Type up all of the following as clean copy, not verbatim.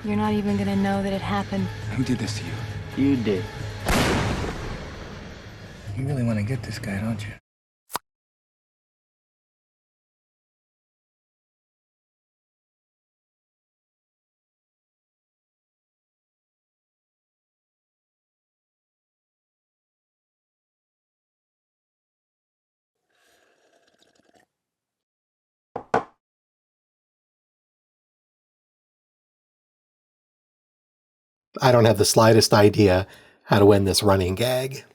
You're not even gonna know that it happened. Who did this to you? You did. You really want to get this guy, don't you? I don't have the slightest idea how to end this running gag.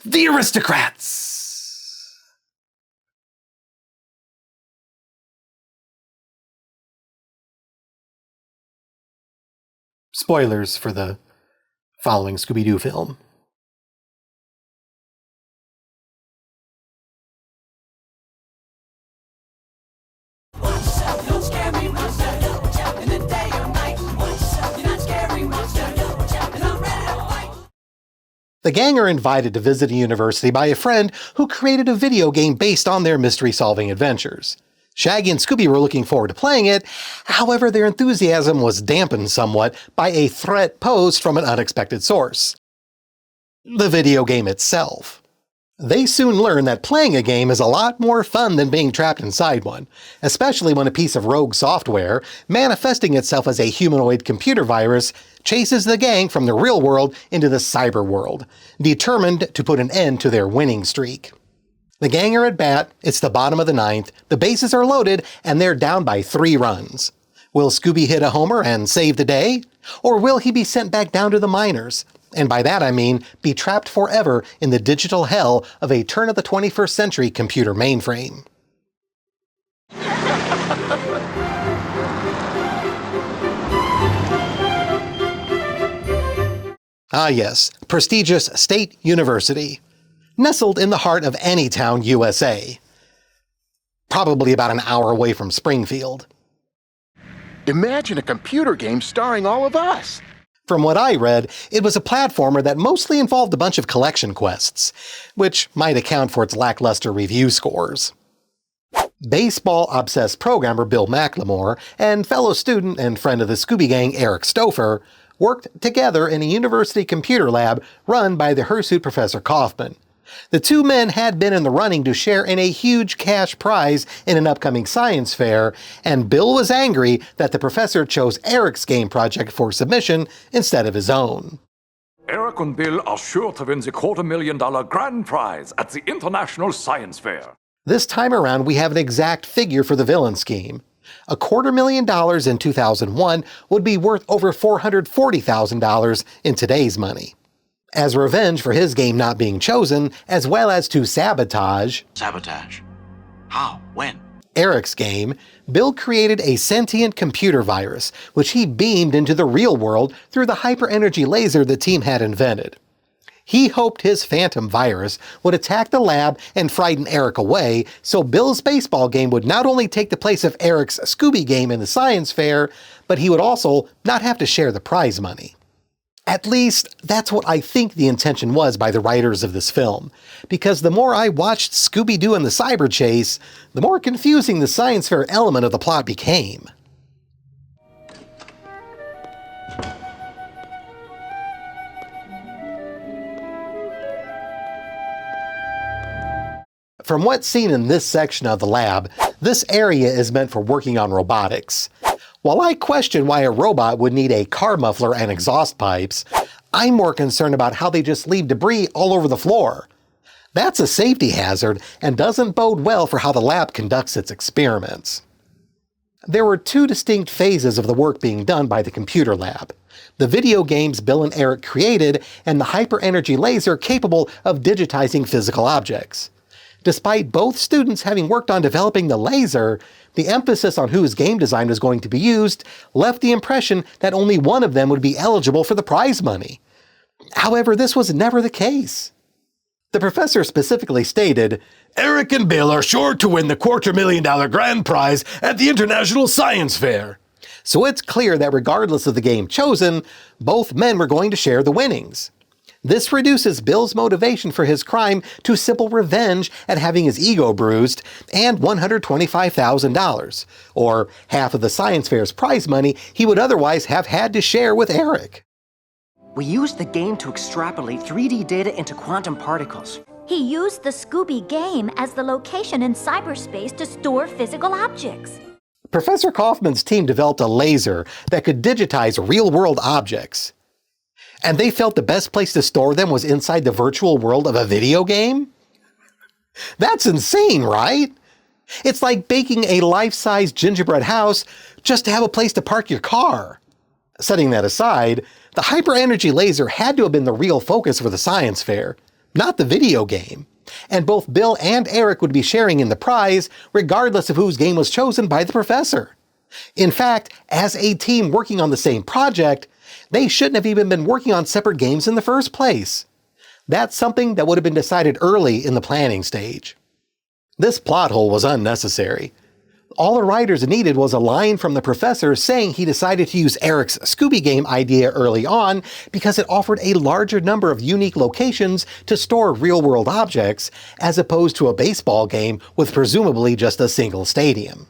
The Aristocrats! Spoilers for the following Scooby-Doo film. The gang are invited to visit a university by a friend who created a video game based on their mystery-solving adventures. Shaggy and Scooby were looking forward to playing it, however their enthusiasm was dampened somewhat by a threat posed from an unexpected source: the video game itself. They soon learn that playing a game is a lot more fun than being trapped inside one, especially when a piece of rogue software, manifesting itself as a humanoid computer virus, chases the gang from the real world into the cyber world, determined to put an end to their winning streak. The gang are at bat, it's the bottom of the ninth, the bases are loaded, and they're down by 3 runs. Will Scooby hit a homer and save the day? Or will he be sent back down to the minors? And by that I mean be trapped forever in the digital hell of a turn of the 21st century computer mainframe. Ah yes, prestigious State University. Nestled in the heart of any town, USA. Probably about an hour away from Springfield. Imagine a computer game starring all of us! From what I read, it was a platformer that mostly involved a bunch of collection quests, which might account for its lackluster review scores. Baseball-obsessed programmer Bill McLemore and fellow student and friend of the Scooby Gang Eric Stouffer worked together in a university computer lab run by the hirsute Professor Kaufman. The two men had been in the running to share in a huge cash prize in an upcoming science fair, and Bill was angry that the professor chose Eric's game project for submission instead of his own. Eric and Bill are sure to win the $250,000 grand prize at the International Science Fair. This time around, we have an exact figure for the villain scheme. $250,000 in 2001 would be worth over $440,000 in today's money. As revenge for his game not being chosen, as well as to sabotage How? When? Eric's game, Bill created a sentient computer virus, which he beamed into the real world through the hyper-energy laser the team had invented. He hoped his phantom virus would attack the lab and frighten Eric away, so Bill's baseball game would not only take the place of Eric's Scooby game in the science fair, but he would also not have to share the prize money. At least, that's what I think the intention was by the writers of this film, because the more I watched Scooby-Doo and the Cyber Chase, the more confusing the science fair element of the plot became. From what's seen in this section of the lab, this area is meant for working on robotics. While I question why a robot would need a car muffler and exhaust pipes, I'm more concerned about how they just leave debris all over the floor. That's a safety hazard and doesn't bode well for how the lab conducts its experiments. There were 2 distinct phases of the work being done by the computer lab: the video games Bill and Eric created and the hyper-energy laser capable of digitizing physical objects. Despite both students having worked on developing the laser, the emphasis on whose game design was going to be used left the impression that only one of them would be eligible for the prize money. However, this was never the case. The professor specifically stated, "Eric and Bill are sure to win the $250,000 grand prize at the International Science Fair." So it's clear that regardless of the game chosen, both men were going to share the winnings. This reduces Bill's motivation for his crime to simple revenge at having his ego bruised and $125,000, or half of the science fair's prize money he would otherwise have had to share with Eric. We used the game to extrapolate 3D data into quantum particles. He used the Scooby game as the location in cyberspace to store physical objects. Professor Kaufman's team developed a laser that could digitize real-world objects. And they felt the best place to store them was inside the virtual world of a video game? That's insane, right? It's like baking a life-size gingerbread house just to have a place to park your car. Setting that aside, the hyper-energy laser had to have been the real focus for the science fair, not the video game. And both Bill and Eric would be sharing in the prize, regardless of whose game was chosen by the professor. In fact, as a team working on the same project, they shouldn't have even been working on separate games in the first place. That's something that would have been decided early in the planning stage. This plot hole was unnecessary. All the writers needed was a line from the professor saying he decided to use Eric's Scooby game idea early on because it offered a larger number of unique locations to store real-world objects, as opposed to a baseball game with presumably just a single stadium.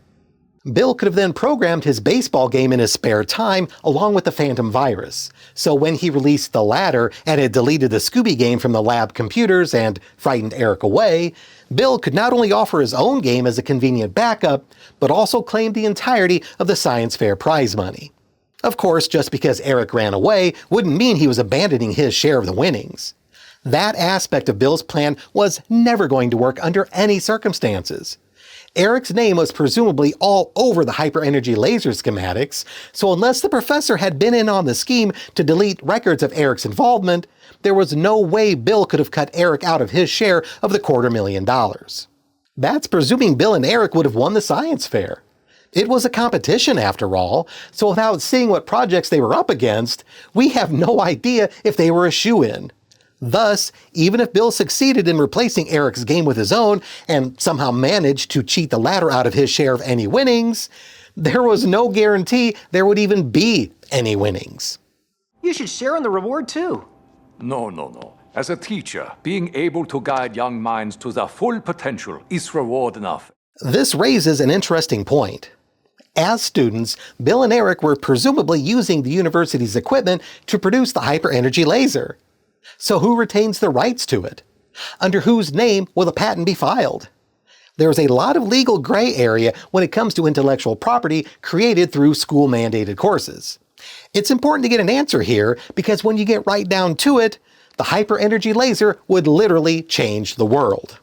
Bill could have then programmed his baseball game in his spare time along with the Phantom virus, so when he released the latter and had deleted the Scooby game from the lab computers and frightened Eric away, Bill could not only offer his own game as a convenient backup, but also claim the entirety of the science fair prize money. Of course, just because Eric ran away wouldn't mean he was abandoning his share of the winnings. That aspect of Bill's plan was never going to work under any circumstances. Eric's name was presumably all over the hyper-energy laser schematics, so unless the professor had been in on the scheme to delete records of Eric's involvement, there was no way Bill could have cut Eric out of his share of the $250,000. That's presuming Bill and Eric would have won the science fair. It was a competition after all, so without seeing what projects they were up against, we have no idea if they were a shoo-in. Thus, even if Bill succeeded in replacing Eric's game with his own and somehow managed to cheat the latter out of his share of any winnings, there was no guarantee there would even be any winnings. You should share in the reward too. No. As a teacher, being able to guide young minds to their full potential is reward enough. This raises an interesting point. As students, Bill and Eric were presumably using the university's equipment to produce the hyper-energy laser. So who retains the rights to it? Under whose name will the patent be filed? There's a lot of legal gray area when it comes to intellectual property created through school-mandated courses. It's important to get an answer here because when you get right down to it, the hyper-energy laser would literally change the world.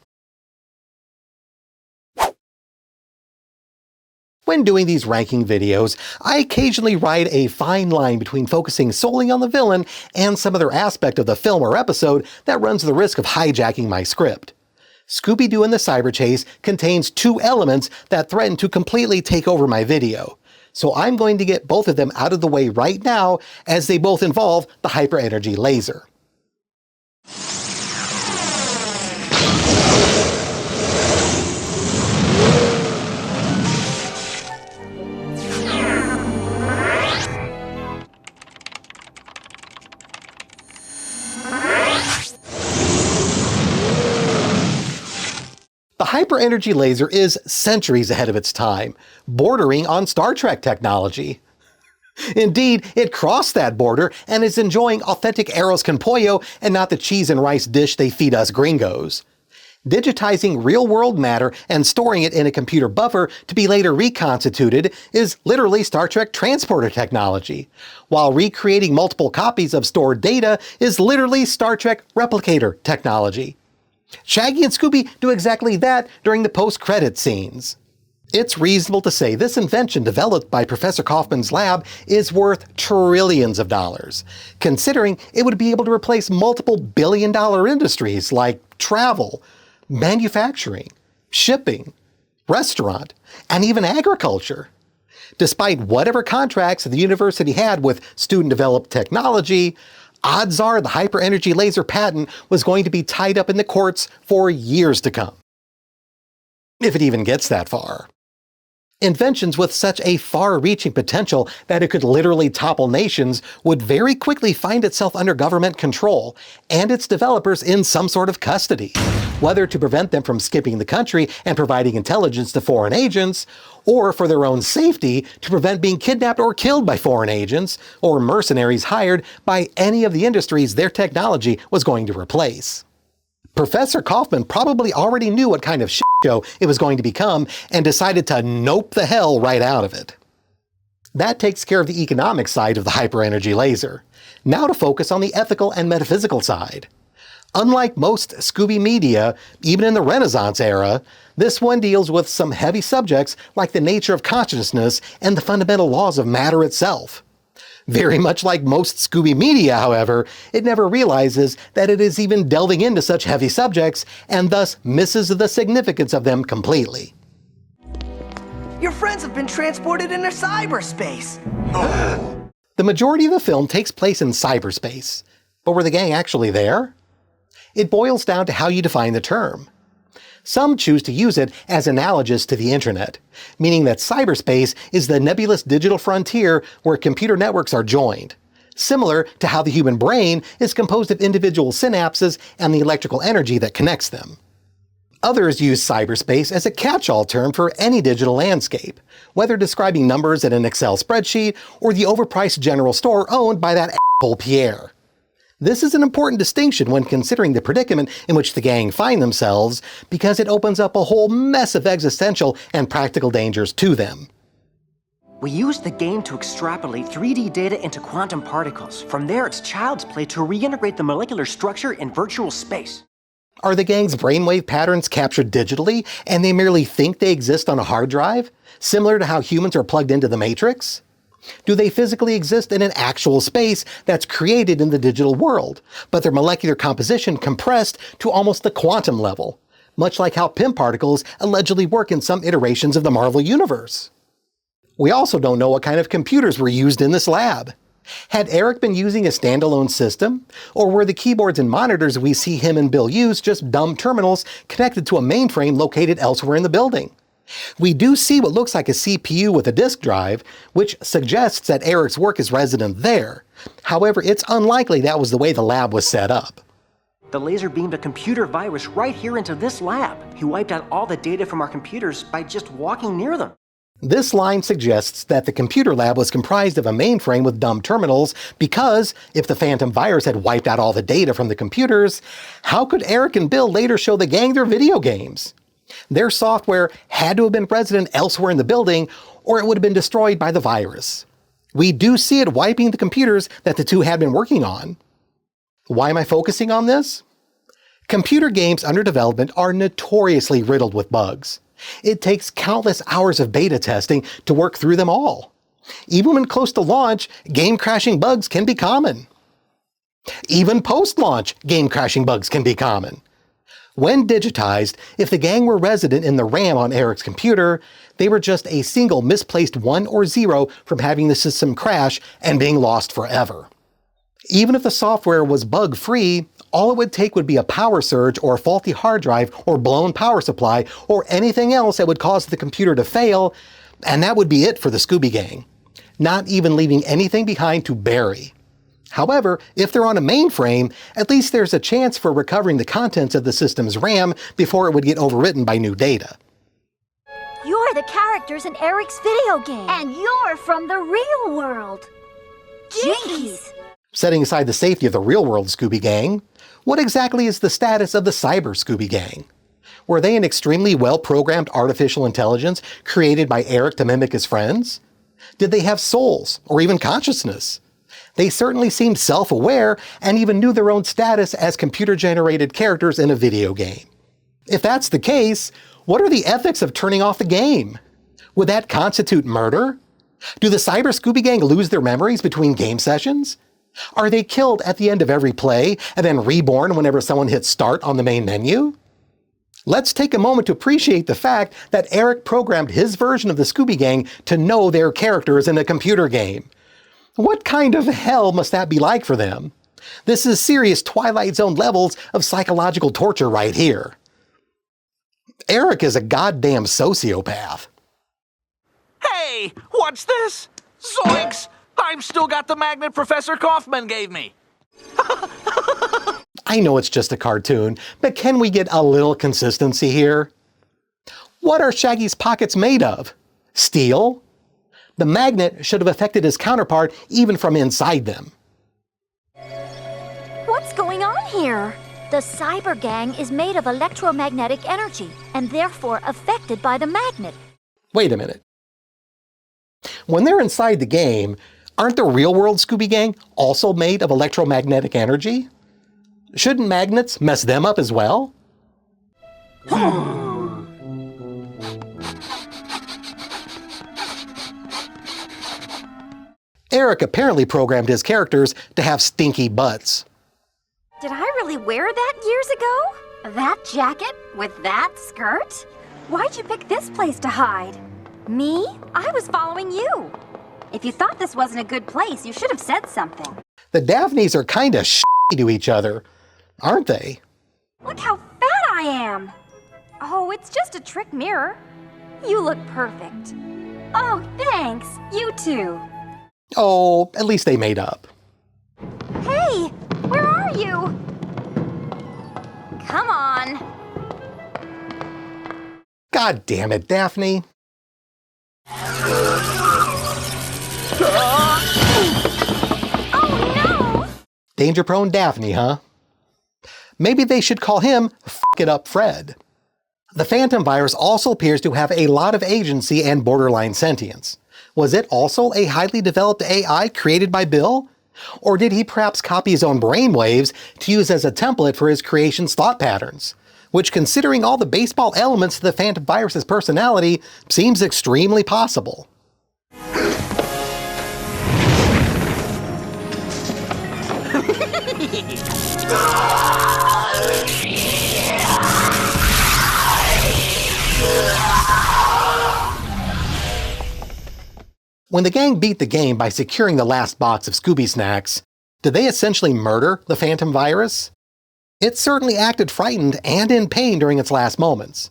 When doing these ranking videos, I occasionally ride a fine line between focusing solely on the villain and some other aspect of the film or episode that runs the risk of hijacking my script. Scooby-Doo and the Cyber Chase contains two elements that threaten to completely take over my video, so I'm going to get both of them out of the way right now as they both involve the hyper-energy laser. The hyper-energy laser is centuries ahead of its time, bordering on Star Trek technology. Indeed, it crossed that border and is enjoying authentic arroz con pollo and not the cheese and rice dish they feed us gringos. Digitizing real-world matter and storing it in a computer buffer to be later reconstituted is literally Star Trek transporter technology, while recreating multiple copies of stored data is literally Star Trek replicator technology. Shaggy and Scooby do exactly that during the post-credit scenes. It's reasonable to say this invention developed by Professor Kaufman's lab is worth trillions of dollars, considering it would be able to replace multiple billion-dollar industries like travel, manufacturing, shipping, restaurant, and even agriculture. Despite whatever contracts the university had with student-developed technology, odds are the hyper-energy laser patent was going to be tied up in the courts for years to come. If it even gets that far. Inventions with such a far-reaching potential that it could literally topple nations would very quickly find itself under government control, and its developers in some sort of custody, whether to prevent them from skipping the country and providing intelligence to foreign agents, or for their own safety to prevent being kidnapped or killed by foreign agents, or mercenaries hired by any of the industries their technology was going to replace. Professor Kaufman probably already knew what kind of shit show it was going to become and decided to nope the hell right out of it. That takes care of the economic side of the hyper-energy laser. Now to focus on the ethical and metaphysical side. Unlike most Scooby media, even in the Renaissance era, this one deals with some heavy subjects like the nature of consciousness and the fundamental laws of matter itself. Very much like most Scooby media, however, it never realizes that it is even delving into such heavy subjects and thus misses the significance of them completely. Your friends have been transported into cyberspace! The majority of the film takes place in cyberspace, but were the gang actually there? It boils down to how you define the term. Some choose to use it as analogous to the internet, meaning that cyberspace is the nebulous digital frontier where computer networks are joined, similar to how the human brain is composed of individual synapses and the electrical energy that connects them. Others use cyberspace as a catch-all term for any digital landscape, whether describing numbers in an Excel spreadsheet or the overpriced general store owned by that asshole Pierre. This is an important distinction when considering the predicament in which the gang find themselves, because it opens up a whole mess of existential and practical dangers to them. We used the game to extrapolate 3D data into quantum particles. From there, it's child's play to reintegrate the molecular structure in virtual space. Are the gang's brainwave patterns captured digitally, and they merely think they exist on a hard drive, similar to how humans are plugged into the Matrix? Do they physically exist in an actual space that's created in the digital world, but their molecular composition compressed to almost the quantum level, much like how PIM particles allegedly work in some iterations of the Marvel Universe? We also don't know what kind of computers were used in this lab. Had Eric been using a standalone system, or were the keyboards and monitors we see him and Bill use just dumb terminals connected to a mainframe located elsewhere in the building? We do see what looks like a CPU with a disk drive, which suggests that Eric's work is resident there. However, it's unlikely that was the way the lab was set up. The laser beamed a computer virus right here into this lab. He wiped out all the data from our computers by just walking near them. This line suggests that the computer lab was comprised of a mainframe with dumb terminals because, if the Phantom virus had wiped out all the data from the computers, how could Eric and Bill later show the gang their video games? Their software had to have been resident elsewhere in the building, or it would have been destroyed by the virus. We do see it wiping the computers that the two had been working on. Why am I focusing on this? Computer games under development are notoriously riddled with bugs. It takes countless hours of beta testing to work through them all. Even when close to launch, game-crashing bugs can be common. Even post-launch, game-crashing bugs can be common. When digitized, if the gang were resident in the RAM on Eric's computer, they were just a single misplaced 1 or 0 from having the system crash and being lost forever. Even if the software was bug-free, all it would take would be a power surge or a faulty hard drive or blown power supply or anything else that would cause the computer to fail, and that would be it for the Scooby Gang, not even leaving anything behind to bury. However, if they're on a mainframe, at least there's a chance for recovering the contents of the system's RAM before it would get overwritten by new data. You're the characters in Eric's video game. And you're from the real world. Jinkies! Setting aside the safety of the real-world Scooby Gang, what exactly is the status of the cyber Scooby Gang? Were they an extremely well-programmed artificial intelligence created by Eric to mimic his friends? Did they have souls, or even consciousness? They certainly seemed self-aware and even knew their own status as computer-generated characters in a video game. If that's the case, what are the ethics of turning off the game? Would that constitute murder? Do the Cyber Scooby Gang lose their memories between game sessions? Are they killed at the end of every play and then reborn whenever someone hits start on the main menu? Let's take a moment to appreciate the fact that Eric programmed his version of the Scooby Gang to know their characters in a computer game. What kind of hell must that be like for them? This is serious Twilight Zone levels of psychological torture right here. Eric is a goddamn sociopath. Hey, what's this? Zoinks! I've still got the magnet Professor Kaufman gave me. I know it's just a cartoon, but can we get a little consistency here? What are Shaggy's pockets made of? Steel? The magnet should have affected his counterpart even from inside them. What's going on here? The cyber gang is made of electromagnetic energy and therefore affected by the magnet. Wait a minute. When they're inside the game, aren't the real-world Scooby Gang also made of electromagnetic energy? Shouldn't magnets mess them up as well? Eric apparently programmed his characters to have stinky butts. Did I really wear that years ago? That jacket with that skirt? Why'd you pick this place to hide? Me? I was following you. If you thought this wasn't a good place, you should have said something. The Daphnes are kinda shitty to each other, aren't they? Look how fat I am! Oh, it's just a trick mirror. You look perfect. Oh, thanks. You too. Oh, at least they made up. Hey, where are you? Come on. God damn it, Daphne. Oh no! Danger-prone Daphne, huh? Maybe they should call him F It Up Fred. The Phantom virus also appears to have a lot of agency and borderline sentience. Was it also a highly developed AI created by Bill? Or did he perhaps copy his own brainwaves to use as a template for his creation's thought patterns? Which, considering all the baseball elements to the Phantom virus's personality, seems extremely possible. When the gang beat the game by securing the last box of Scooby snacks, did they essentially murder the Phantom virus? It certainly acted frightened and in pain during its last moments.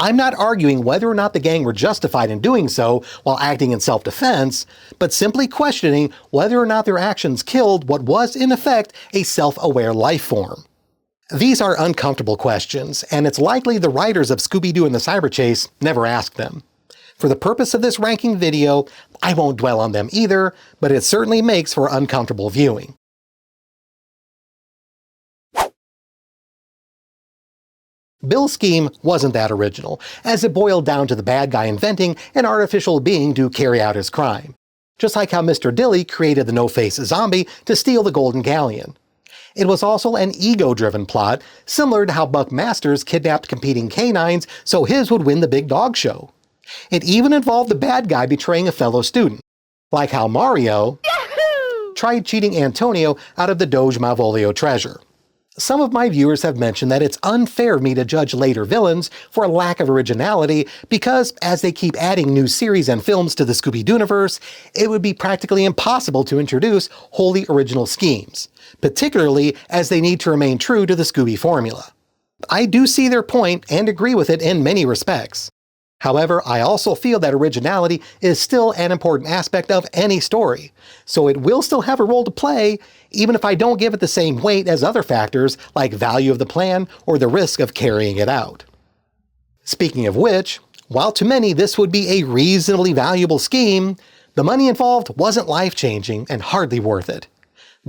I'm not arguing whether or not the gang were justified in doing so while acting in self-defense, but simply questioning whether or not their actions killed what was in effect a self-aware life form. These are uncomfortable questions, and it's likely the writers of Scooby-Doo and the Cyber Chase never asked them. For the purpose of this ranking video, I won't dwell on them either, but it certainly makes for uncomfortable viewing. Bill's scheme wasn't that original, as it boiled down to the bad guy inventing an artificial being to carry out his crime. Just like how Mr. Dilly created the No-Face zombie to steal the Golden Galleon. It was also an ego-driven plot, similar to how Buck Masters kidnapped competing canines so his would win the big dog show. It even involved the bad guy betraying a fellow student, like how Mario tried cheating Antonio out of the Doge Malvolio treasure. Some of my viewers have mentioned that it's unfair of me to judge later villains for a lack of originality because, as they keep adding new series and films to the Scooby-Dooverse, it would be practically impossible to introduce wholly original schemes, particularly as they need to remain true to the Scooby formula. I do see their point and agree with it in many respects. However, I also feel that originality is still an important aspect of any story, so it will still have a role to play, even if I don't give it the same weight as other factors like value of the plan or the risk of carrying it out. Speaking of which, while to many this would be a reasonably valuable scheme, the money involved wasn't life-changing and hardly worth it.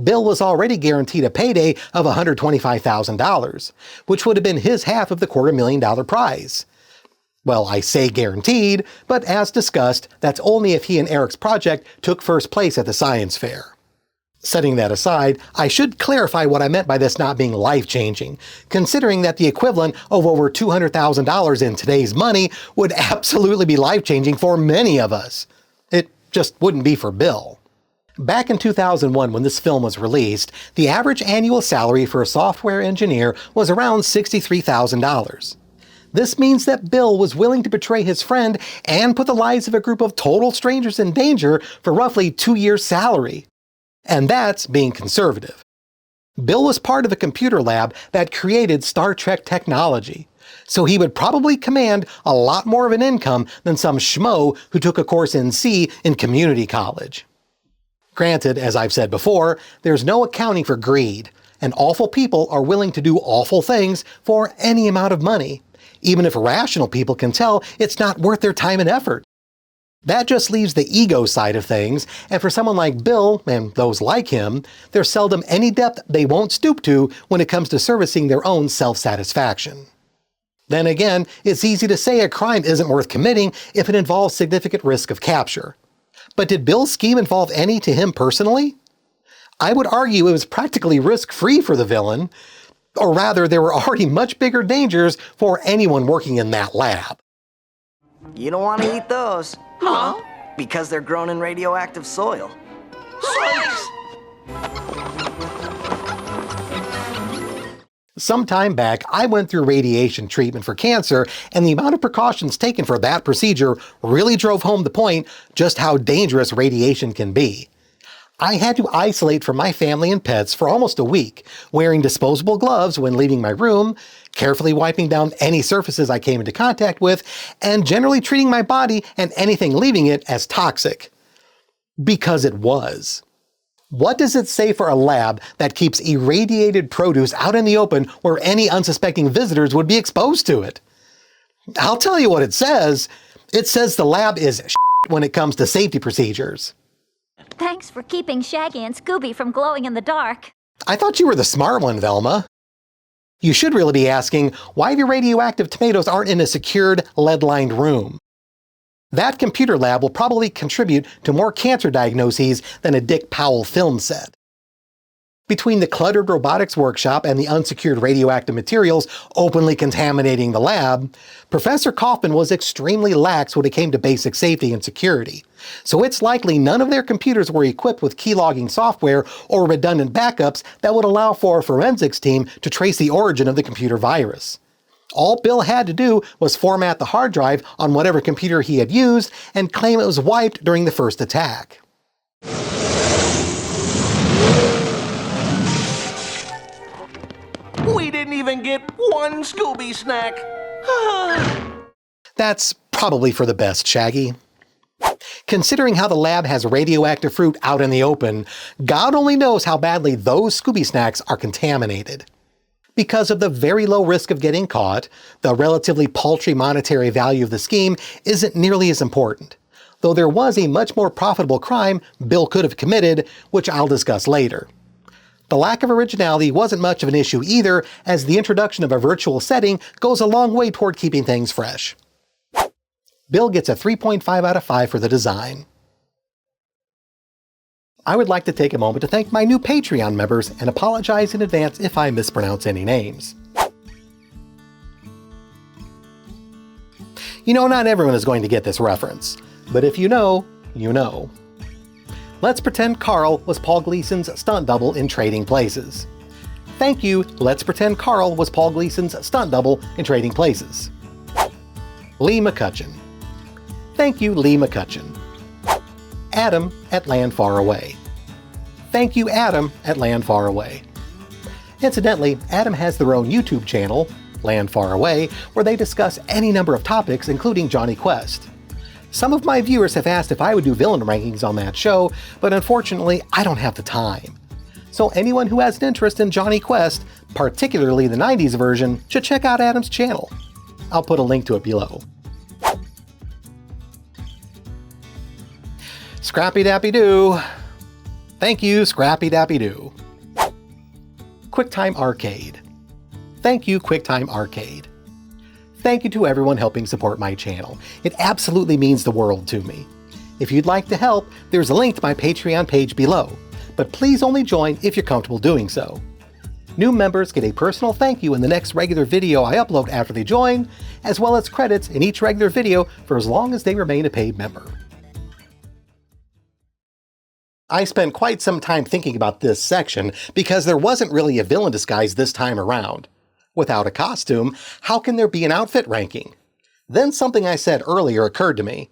Bill was already guaranteed a payday of $125,000, which would have been his half of the $250,000 prize. Well, I say guaranteed, but as discussed, that's only if he and Eric's project took first place at the science fair. Setting that aside, I should clarify what I meant by this not being life-changing, considering that the equivalent of over $200,000 in today's money would absolutely be life-changing for many of us. It just wouldn't be for Bill. Back in 2001, when this film was released, the average annual salary for a software engineer was around $63,000. This means that Bill was willing to betray his friend and put the lives of a group of total strangers in danger for roughly 2 years' salary. And that's being conservative. Bill was part of a computer lab that created Star Trek technology, so he would probably command a lot more of an income than some schmo who took a course in C in community college. Granted, as I've said before, there's no accounting for greed, and awful people are willing to do awful things for any amount of money, even if rational people can tell it's not worth their time and effort. That just leaves the ego side of things, and for someone like Bill, and those like him, there's seldom any depth they won't stoop to when it comes to servicing their own self-satisfaction. Then again, it's easy to say a crime isn't worth committing if it involves significant risk of capture. But did Bill's scheme involve any to him personally? I would argue it was practically risk-free for the villain, or rather there were already much bigger dangers for anyone working in that lab. You don't want to eat those. Huh? Because they're grown in radioactive soil. Some time back, I went through radiation treatment for cancer, and the amount of precautions taken for that procedure really drove home the point just how dangerous radiation can be. I had to isolate from my family and pets for almost a week, wearing disposable gloves when leaving my room, carefully wiping down any surfaces I came into contact with, and generally treating my body and anything leaving it as toxic. Because it was. What does it say for a lab that keeps irradiated produce out in the open where any unsuspecting visitors would be exposed to it? I'll tell you what it says. It says the lab is when it comes to safety procedures. Thanks for keeping Shaggy and Scooby from glowing in the dark. I thought you were the smart one, Velma. You should really be asking why the radioactive tomatoes aren't in a secured, lead-lined room. That computer lab will probably contribute to more cancer diagnoses than a Dick Powell film set. Between the cluttered robotics workshop and the unsecured radioactive materials openly contaminating the lab, Professor Kaufman was extremely lax when it came to basic safety and security. So it's likely none of their computers were equipped with keylogging software or redundant backups that would allow for a forensics team to trace the origin of the computer virus. All Bill had to do was format the hard drive on whatever computer he had used and claim it was wiped during the first attack. We didn't even get one Scooby snack. That's probably for the best, Shaggy. Considering how the lab has radioactive fruit out in the open, God only knows how badly those Scooby snacks are contaminated. Because of the very low risk of getting caught, the relatively paltry monetary value of the scheme isn't nearly as important, though there was a much more profitable crime Bill could have committed, which I'll discuss later. The lack of originality wasn't much of an issue either, as the introduction of a virtual setting goes a long way toward keeping things fresh. Bill gets a 3.5 out of 5 for the design. I would like to take a moment to thank my new Patreon members and apologize in advance if I mispronounce any names. You know, not everyone is going to get this reference, but if you know, you know. Let's pretend Carl was Paul Gleason's stunt double in Trading Places. Thank you, let's pretend Carl was Paul Gleason's stunt double in Trading Places. Lee McCutcheon. Thank you, Lee McCutcheon. Adam at Land Far Away. Thank you, Adam at Land Far Away. Incidentally, Adam has their own YouTube channel, Land Far Away, where they discuss any number of topics, including Johnny Quest. Some of my viewers have asked if I would do villain rankings on that show, but unfortunately, I don't have the time. So anyone who has an interest in Johnny Quest, particularly the 90s version, should check out Adam's channel. I'll put a link to it below. Scrappy Dappy Doo. Thank you, Scrappy Dappy Doo. QuickTime Arcade. Thank you, QuickTime Arcade. Thank you to everyone helping support my channel. It absolutely means the world to me. If you'd like to help, there's a link to my Patreon page below, but please only join if you're comfortable doing so. New members get a personal thank you in the next regular video I upload after they join, as well as credits in each regular video for as long as they remain a paid member. I spent quite some time thinking about this section because there wasn't really a villain disguise this time around. Without a costume, how can there be an outfit ranking? Then something I said earlier occurred to me.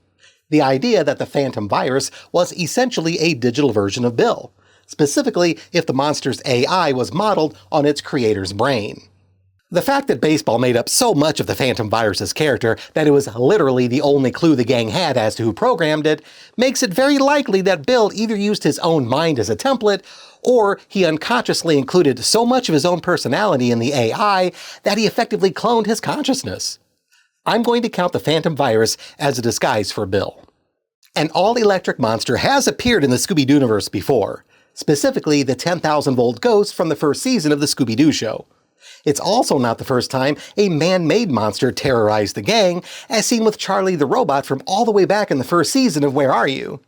The idea that the Phantom virus was essentially a digital version of Bill, specifically if the monster's AI was modeled on its creator's brain. The fact that Baseball made up so much of the Phantom Virus's character that it was literally the only clue the gang had as to who programmed it makes it very likely that Bill either used his own mind as a template, or he unconsciously included so much of his own personality in the AI that he effectively cloned his consciousness. I'm going to count the Phantom Virus as a disguise for Bill. An all-electric monster has appeared in the Scooby-Dooverse before, specifically the 10,000-volt ghost from the first season of the Scooby-Doo show. It's also not the first time a man-made monster terrorized the gang, as seen with Charlie the Robot from all the way back in the first season of Where Are You?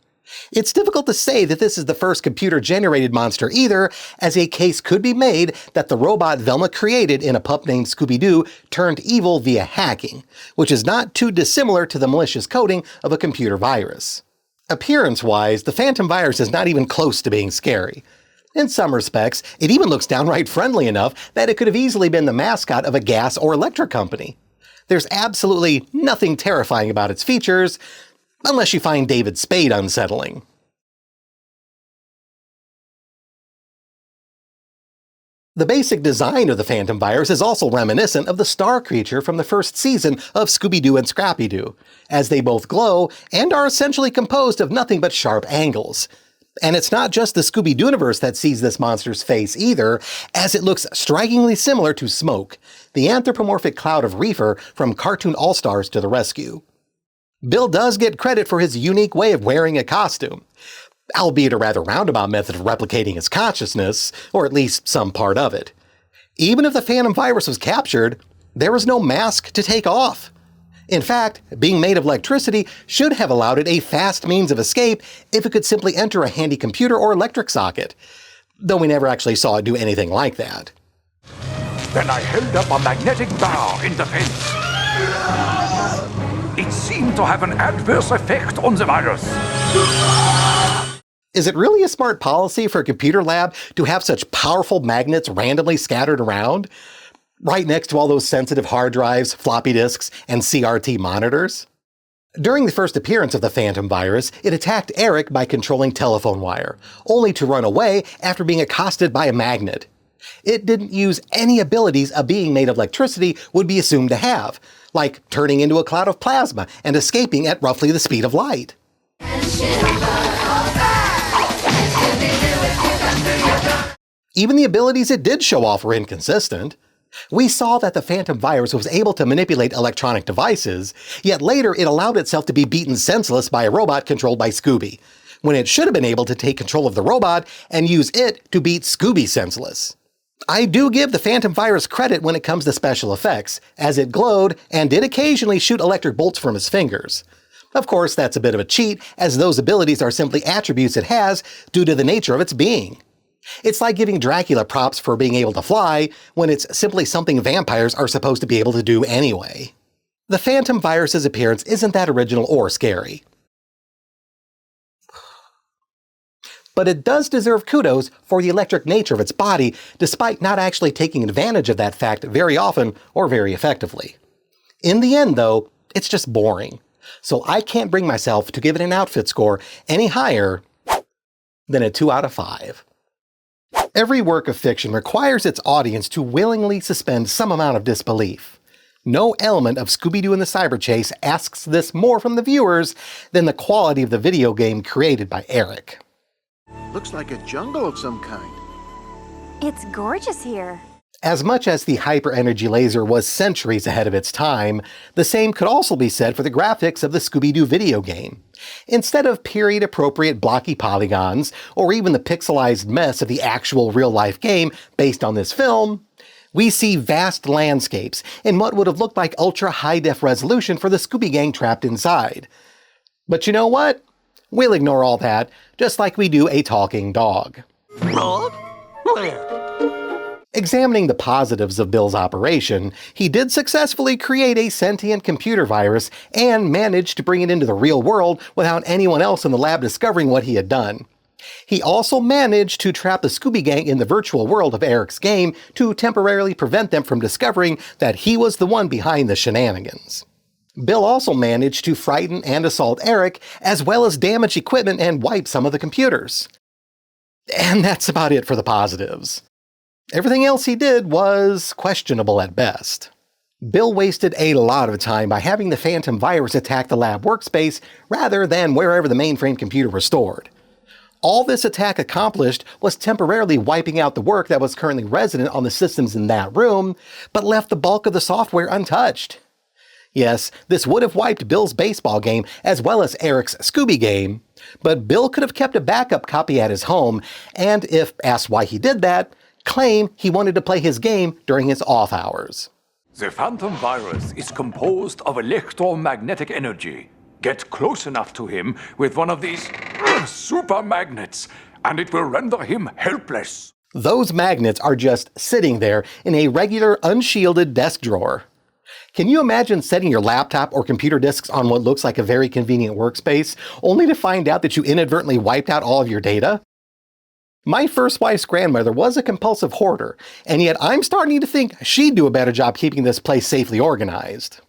It's difficult to say that this is the first computer-generated monster either, as a case could be made that the robot Velma created in a pup named Scooby-Doo turned evil via hacking, which is not too dissimilar to the malicious coding of a computer virus. Appearance-wise, the Phantom Virus is not even close to being scary. In some respects, it even looks downright friendly enough that it could have easily been the mascot of a gas or electric company. There's absolutely nothing terrifying about its features, unless you find David Spade unsettling. The basic design of the Phantom Virus is also reminiscent of the star creature from the first season of Scooby-Doo and Scrappy-Doo, as they both glow and are essentially composed of nothing but sharp angles. And it's not just the Scooby-Dooverse that sees this monster's face either, as it looks strikingly similar to Smoke, the anthropomorphic cloud of reefer from Cartoon All-Stars to the rescue. Bill does get credit for his unique way of wearing a costume, albeit a rather roundabout method of replicating his consciousness, or at least some part of it. Even if the Phantom Virus was captured, there was no mask to take off. In fact, being made of electricity should have allowed it a fast means of escape if it could simply enter a handy computer or electric socket, though we never actually saw it do anything like that. Then I held up a magnetic bar in defense. It seemed to have an adverse effect on the virus. Is it really a smart policy for a computer lab to have such powerful magnets randomly scattered around, right next to all those sensitive hard drives, floppy disks, and CRT monitors? During the first appearance of the Phantom Virus, it attacked Eric by controlling telephone wire, only to run away after being accosted by a magnet. It didn't use any abilities a being made of electricity would be assumed to have, like turning into a cloud of plasma and escaping at roughly the speed of light. Even the abilities it did show off were inconsistent. We saw that the Phantom Virus was able to manipulate electronic devices, yet later it allowed itself to be beaten senseless by a robot controlled by Scooby, when it should have been able to take control of the robot and use it to beat Scooby senseless. I do give the Phantom Virus credit when it comes to special effects, as it glowed and did occasionally shoot electric bolts from his fingers. Of course, that's a bit of a cheat, as those abilities are simply attributes it has due to the nature of its being. It's like giving Dracula props for being able to fly, when it's simply something vampires are supposed to be able to do anyway. The Phantom Virus's appearance isn't that original or scary. But it does deserve kudos for the electric nature of its body, despite not actually taking advantage of that fact very often or very effectively. In the end, though, it's just boring. So I can't bring myself to give it an outfit score any higher than a 2 out of 5. Every work of fiction requires its audience to willingly suspend some amount of disbelief. No element of Scooby-Doo and the Cyber Chase asks this more from the viewers than the quality of the video game created by Eric. Looks like a jungle of some kind. It's gorgeous here. As much as the hyper-energy laser was centuries ahead of its time, the same could also be said for the graphics of the Scooby-Doo video game. Instead of period-appropriate blocky polygons, or even the pixelized mess of the actual real-life game based on this film, we see vast landscapes in what would have looked like ultra-high-def resolution for the Scooby Gang trapped inside. But you know what? We'll ignore all that, just like we do a talking dog. Rob? Where? Examining the positives of Bill's operation, he did successfully create a sentient computer virus and managed to bring it into the real world without anyone else in the lab discovering what he had done. He also managed to trap the Scooby Gang in the virtual world of Eric's game to temporarily prevent them from discovering that he was the one behind the shenanigans. Bill also managed to frighten and assault Eric, as well as damage equipment and wipe some of the computers. And that's about it for the positives. Everything else he did was questionable at best. Bill wasted a lot of time by having the Phantom virus attack the lab workspace rather than wherever the mainframe computer was stored. All this attack accomplished was temporarily wiping out the work that was currently resident on the systems in that room, but left the bulk of the software untouched. Yes, this would have wiped Bill's baseball game as well as Eric's Scooby game, but Bill could have kept a backup copy at his home, and if asked why he did that, claim he wanted to play his game during his off hours. The Phantom virus is composed of electromagnetic energy. Get close enough to him with one of these super magnets, and it will render him helpless. Those magnets are just sitting there in a regular unshielded desk drawer. Can you imagine setting your laptop or computer disks on what looks like a very convenient workspace, only to find out that you inadvertently wiped out all of your data? My first wife's grandmother was a compulsive hoarder, and yet I'm starting to think she'd do a better job keeping this place safely organized.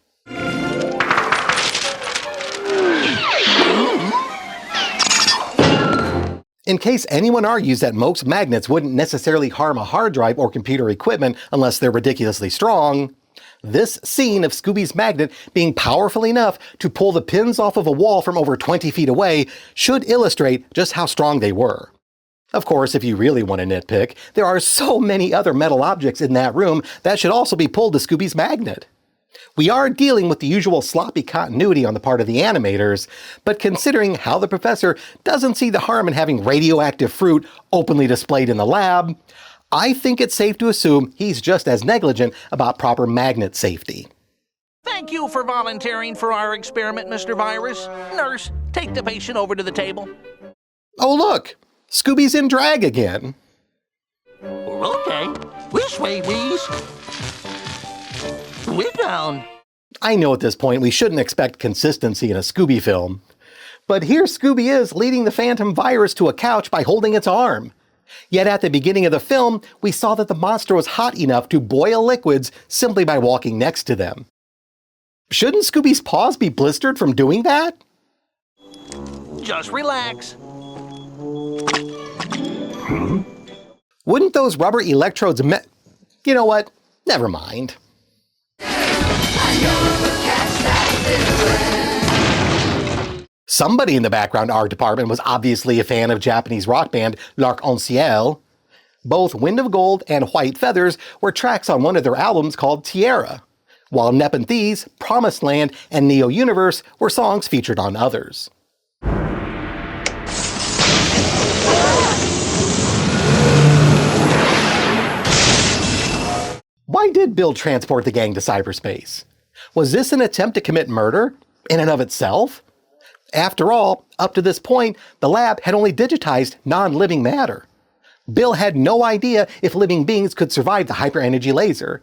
In case anyone argues that most magnets wouldn't necessarily harm a hard drive or computer equipment unless they're ridiculously strong, this scene of Scooby's magnet being powerful enough to pull the pins off of a wall from over 20 feet away should illustrate just how strong they were. Of course, if you really want to nitpick, there are so many other metal objects in that room that should also be pulled to Scooby's magnet. We are dealing with the usual sloppy continuity on the part of the animators, but considering how the professor doesn't see the harm in having radioactive fruit openly displayed in the lab, I think it's safe to assume he's just as negligent about proper magnet safety. Thank you for volunteering for our experiment, Mr. Virus. Nurse, take the patient over to the table. Oh look! Scooby's in drag again. Okay, this way, please. We're down. I know at this point we shouldn't expect consistency in a Scooby film, but here Scooby is leading the Phantom virus to a couch by holding its arm. Yet at the beginning of the film, we saw that the monster was hot enough to boil liquids simply by walking next to them. Shouldn't Scooby's paws be blistered from doing that? Just relax. Wouldn't those rubber electrodes You know what? Never mind. Somebody in the background art department was obviously a fan of Japanese rock band L'Arc-en-Ciel. Both Wind of Gold and White Feathers were tracks on one of their albums called Tierra, while Nepenthes, Promised Land, and Neo Universe were songs featured on others. Why did Bill transport the gang to cyberspace? Was this an attempt to commit murder in and of itself? After all, up to this point, the lab had only digitized non-living matter. Bill had no idea if living beings could survive the hyper-energy laser.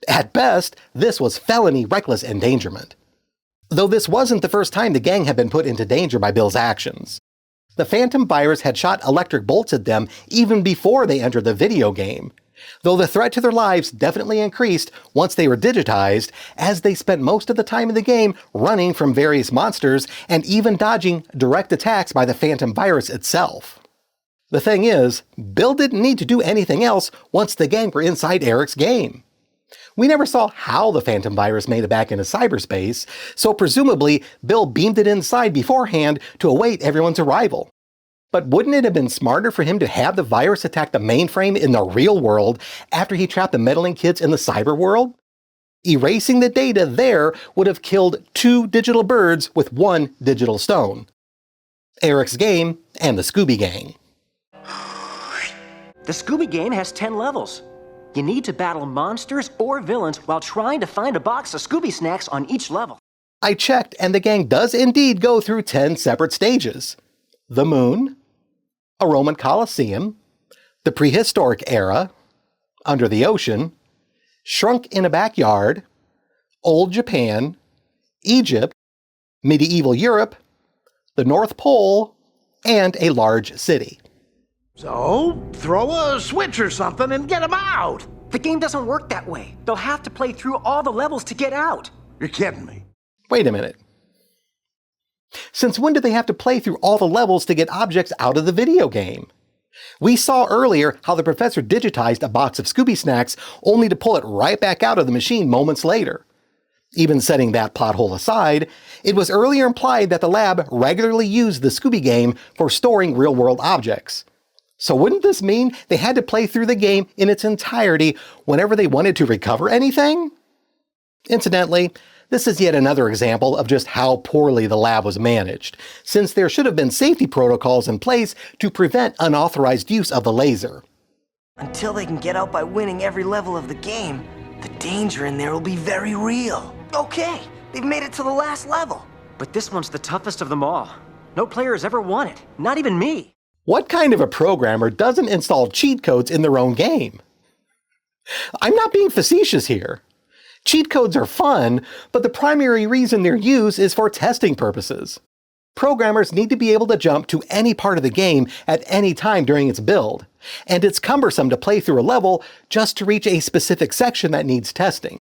At best, this was felony reckless endangerment. Though this wasn't the first time the gang had been put into danger by Bill's actions. The Phantom virus had shot electric bolts at them even before they entered the video game, though the threat to their lives definitely increased once they were digitized, as they spent most of the time in the game running from various monsters and even dodging direct attacks by the Phantom virus itself. The thing is, Bill didn't need to do anything else once the gang were inside Eric's game. We never saw how the Phantom virus made it back into cyberspace, so presumably Bill beamed it inside beforehand to await everyone's arrival. But wouldn't it have been smarter for him to have the virus attack the mainframe in the real world after he trapped the meddling kids in the cyber world? Erasing the data there would have killed 2 digital birds with 1 digital stone. Eric's game and the Scooby Gang. The Scooby game has 10 levels. You need to battle monsters or villains while trying to find a box of Scooby snacks on each level. I checked, and the gang does indeed go through 10 separate stages. The Moon, a Roman Coliseum, the Prehistoric Era, Under the Ocean, Shrunk in a Backyard, Old Japan, Egypt, Medieval Europe, the North Pole, and a large city. So, throw a switch or something and get them out! The game doesn't work that way. They'll have to play through all the levels to get out. You're kidding me. Wait a minute. Since when do they have to play through all the levels to get objects out of the video game? We saw earlier how the professor digitized a box of Scooby snacks only to pull it right back out of the machine moments later. Even setting that plot hole aside, it was earlier implied that the lab regularly used the Scooby game for storing real-world objects. So wouldn't this mean they had to play through the game in its entirety whenever they wanted to recover anything? Incidentally, this is yet another example of just how poorly the lab was managed, since there should have been safety protocols in place to prevent unauthorized use of the laser. Until they can get out by winning every level of the game, the danger in there will be very real. Okay, they've made it to the last level. But this one's the toughest of them all. No player has ever won it, not even me. What kind of a programmer doesn't install cheat codes in their own game? I'm not being facetious here. Cheat codes are fun, but the primary reason they're used is for testing purposes. Programmers need to be able to jump to any part of the game at any time during its build, and it's cumbersome to play through a level just to reach a specific section that needs testing.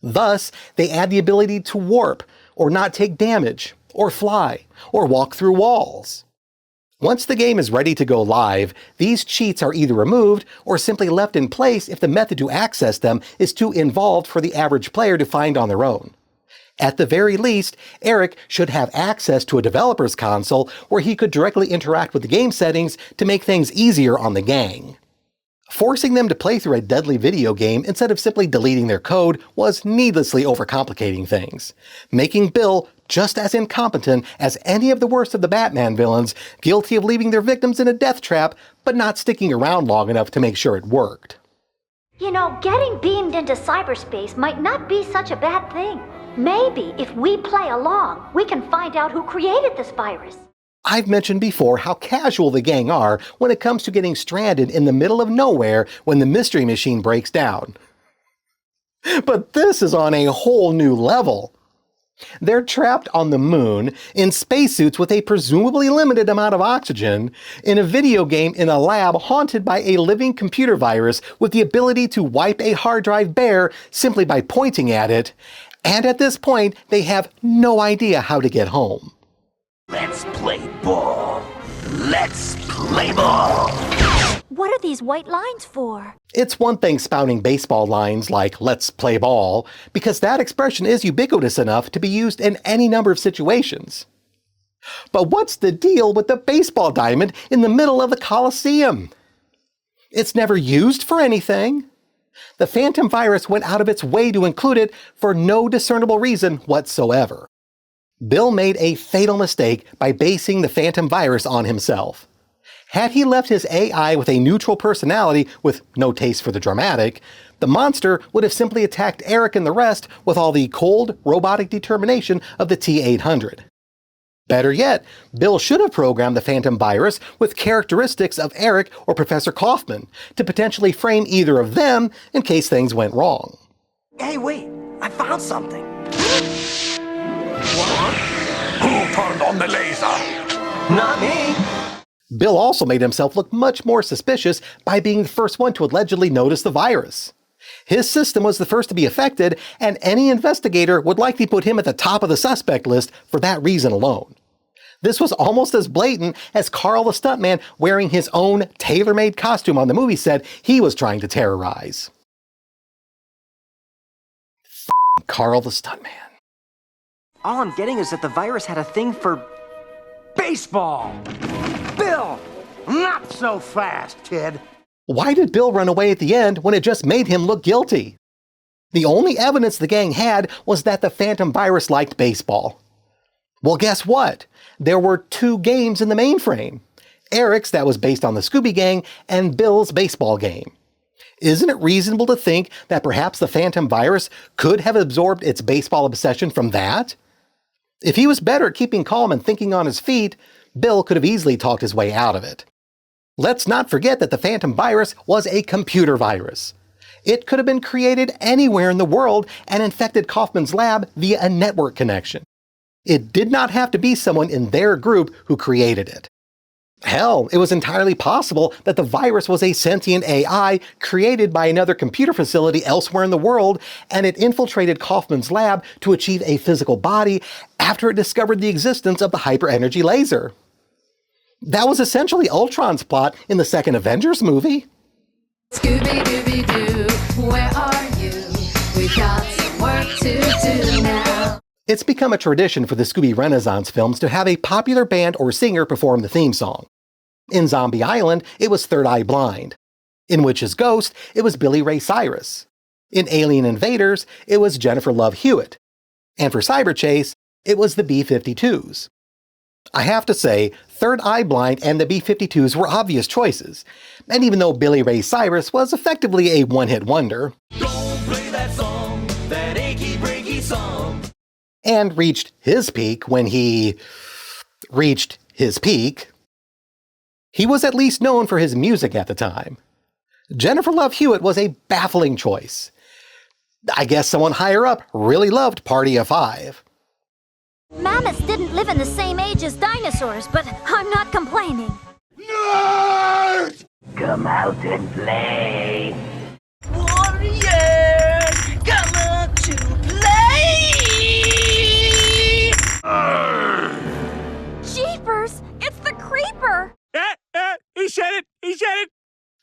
Thus, they add the ability to warp, or not take damage, or fly, or walk through walls. Once the game is ready to go live, these cheats are either removed or simply left in place if the method to access them is too involved for the average player to find on their own. At the very least, Eric should have access to a developer's console where he could directly interact with the game settings to make things easier on the gang. Forcing them to play through a deadly video game instead of simply deleting their code was needlessly overcomplicating things, making Bill just as incompetent as any of the worst of the Batman villains, guilty of leaving their victims in a death trap, but not sticking around long enough to make sure it worked. You know, getting beamed into cyberspace might not be such a bad thing. Maybe if we play along, we can find out who created this virus. I've mentioned before how casual the gang are when it comes to getting stranded in the middle of nowhere when the mystery machine breaks down. But this is on a whole new level. They're trapped on the moon, in spacesuits with a presumably limited amount of oxygen, in a video game in a lab haunted by a living computer virus with the ability to wipe a hard drive bare simply by pointing at it, and at this point they have no idea how to get home. Let's play ball. Let's play ball. What are these white lines for? It's one thing spouting baseball lines like, "let's play ball," because that expression is ubiquitous enough to be used in any number of situations. But what's the deal with the baseball diamond in the middle of the Coliseum? It's never used for anything. The Phantom virus went out of its way to include it for no discernible reason whatsoever. Bill made a fatal mistake by basing the Phantom virus on himself. Had he left his AI with a neutral personality with no taste for the dramatic, the monster would have simply attacked Eric and the rest with all the cold, robotic determination of the T-800. Better yet, Bill should have programmed the Phantom virus with characteristics of Eric or Professor Kaufman to potentially frame either of them in case things went wrong. Hey, wait, I found something. Who turned on the laser? Not me. Bill also made himself look much more suspicious by being the first one to allegedly notice the virus. His system was the first to be affected, and any investigator would likely put him at the top of the suspect list for that reason alone. This was almost as blatant as Carl the Stuntman wearing his own tailor-made costume on the movie set he was trying to terrorize. Carl the Stuntman. All I'm getting is that the virus had a thing for baseball. Bill, not so fast, kid. Why did Bill run away at the end when it just made him look guilty? The only evidence the gang had was that the Phantom virus liked baseball. Well, guess what? There were two games in the mainframe. Eric's, that was based on the Scooby Gang, and Bill's baseball game. Isn't it reasonable to think that perhaps the Phantom virus could have absorbed its baseball obsession from that? If he was better at keeping calm and thinking on his feet, Bill could have easily talked his way out of it. Let's not forget that the Phantom virus was a computer virus. It could have been created anywhere in the world and infected Kaufman's lab via a network connection. It did not have to be someone in their group who created it. Hell, it was entirely possible that the virus was a sentient AI created by another computer facility elsewhere in the world, and it infiltrated Kaufman's lab to achieve a physical body after it discovered the existence of the hyper-energy laser. That was essentially Ultron's plot in the second Avengers movie. Scooby-Dooby-Doo, where are you? We've got some work to do now. It's become a tradition for the Scooby Renaissance films to have a popular band or singer perform the theme song. In Zombie Island, it was Third Eye Blind. In Witch's Ghost, it was Billy Ray Cyrus. In Alien Invaders, it was Jennifer Love Hewitt. And for Cyberchase, it was the B-52s. I have to say, Third Eye Blind and the B-52s were obvious choices, and even though Billy Ray Cyrus was effectively a one-hit wonder, don't play that song, that achy breaky song, and reached his peak when he reached his peak, he was at least known for his music at the time. Jennifer Love Hewitt was a baffling choice. I guess someone higher up really loved Party of Five. Mammoths didn't live in the same age as dinosaurs, but I'm not complaining. Nerd! Come out and play. Warrior, come out to play! Jeepers! It's the creeper! He said it! He said it!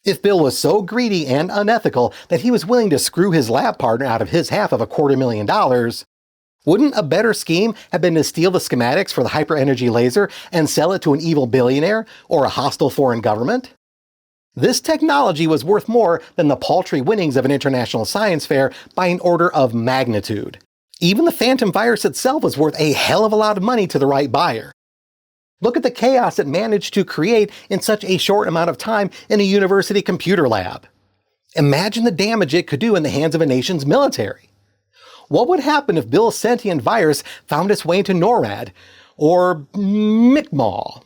If Bill was so greedy and unethical that he was willing to screw his lab partner out of his half of $250,000, wouldn't a better scheme have been to steal the schematics for the hyper-energy laser and sell it to an evil billionaire or a hostile foreign government? This technology was worth more than the paltry winnings of an international science fair by an order of magnitude. Even the Phantom virus itself was worth a hell of a lot of money to the right buyer. Look at the chaos it managed to create in such a short amount of time in a university computer lab. Imagine the damage it could do in the hands of a nation's military. What would happen if Bill's sentient virus found its way into NORAD, or Mi'kmaq?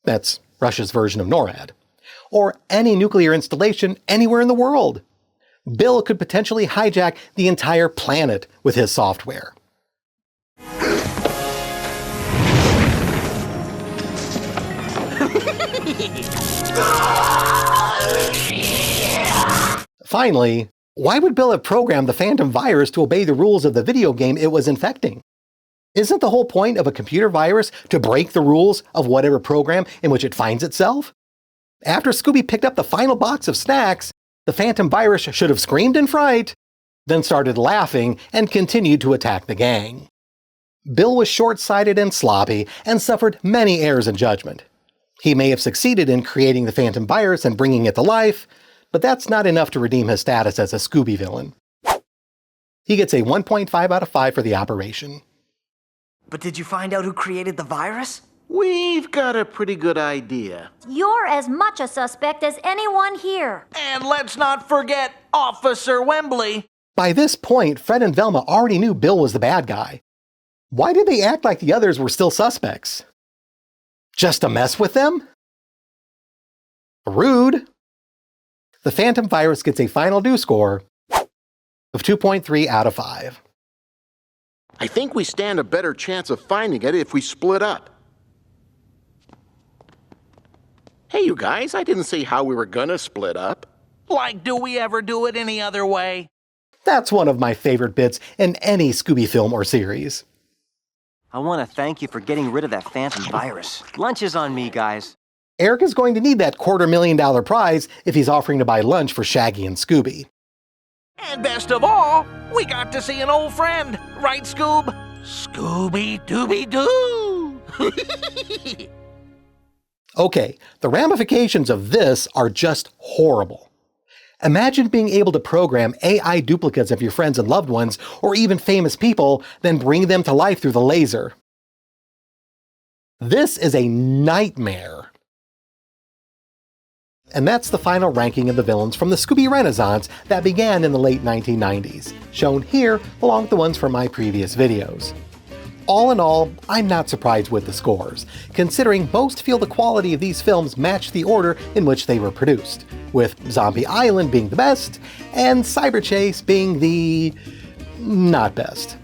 That's Russia's version of NORAD. Or any nuclear installation anywhere in the world? Bill could potentially hijack the entire planet with his software. Finally, why would Bill have programmed the Phantom virus to obey the rules of the video game it was infecting? Isn't the whole point of a computer virus to break the rules of whatever program in which it finds itself? After Scooby picked up the final box of snacks, the Phantom virus should have screamed in fright, then started laughing and continued to attack the gang. Bill was short-sighted and sloppy and suffered many errors in judgment. He may have succeeded in creating the Phantom virus and bringing it to life, but that's not enough to redeem his status as a Scooby villain. He gets a 1.5 out of 5 for the operation. But did you find out who created the virus? We've got a pretty good idea. You're as much a suspect as anyone here. And let's not forget Officer Wembley. By this point, Fred and Velma already knew Bill was the bad guy. Why did they act like the others were still suspects? Just to mess with them? Rude. The Phantom virus gets a final due score of 2.3 out of 5. I think we stand a better chance of finding it if we split up. Hey, you guys, I didn't say how we were gonna split up. Like, do we ever do it any other way? That's one of my favorite bits in any Scooby film or series. I want to thank you for getting rid of that Phantom virus. Lunch is on me, guys. Eric is going to need that $250,000 prize if he's offering to buy lunch for Shaggy and Scooby. And best of all, we got to see an old friend, right, Scoob? Scooby-Dooby-Doo! Okay, the ramifications of this are just horrible. Imagine being able to program AI duplicates of your friends and loved ones, or even famous people, then bring them to life through the laser. This is a nightmare. And that's the final ranking of the villains from the Scooby Renaissance that began in the late 1990s, shown here along with the ones from my previous videos. All in all, I'm not surprised with the scores, considering most feel the quality of these films match the order in which they were produced, with Zombie Island being the best, and Cyberchase being the not best.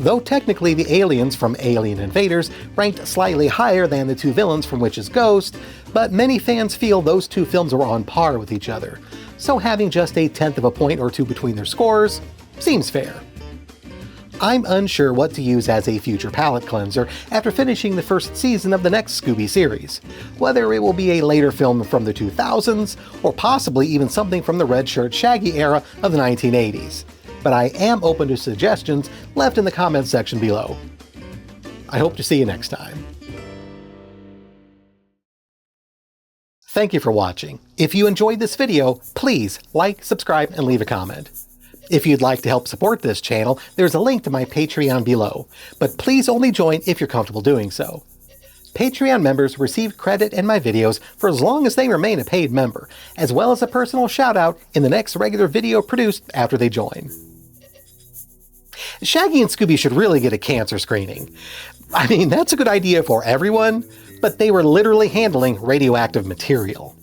Though technically the aliens from Alien Invaders ranked slightly higher than the two villains from Witch's Ghost, but many fans feel those two films were on par with each other, so having just a 1/10 of a point or two between their scores seems fair. I'm unsure what to use as a future palate cleanser after finishing the first season of the next Scooby series, whether it will be a later film from the 2000s, or possibly even something from the red shirt Shaggy era of the 1980s. But I am open to suggestions left in the comments section below. I hope to see you next time. Thank you for watching. If you enjoyed this video, please like, subscribe, and leave a comment. If you'd like to help support this channel, there's a link to my Patreon below, but please only join if you're comfortable doing so. Patreon members receive credit in my videos for as long as they remain a paid member, as well as a personal shout-out in the next regular video produced after they join. Shaggy and Scooby should really get a cancer screening. I mean, that's a good idea for everyone, but they were literally handling radioactive material.